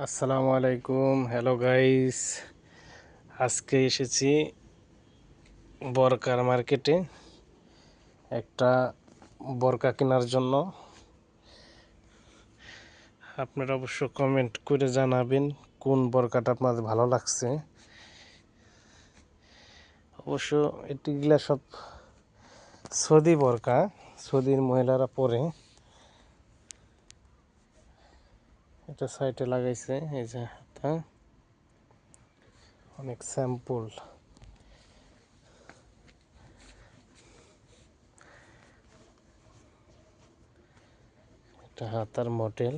আসসালামু আলাইকুম, hello guys. আজকে এসেছি বরকার মার্কেটে একটা বরকা কেনার জন্য। আপনারা অবশ্য কমেন্ট করে জানাবেন কোন বরকাটা আপনাদের ভালো লাগছে। অবশ্য এটিগুলা সব সৌদি বরকা, সৌদির মহিলারা পরে। এটা সাইডে লাগাইছে, এই যে হাতা, অনেক স্যাম্পল। এটা হাতার মডেল।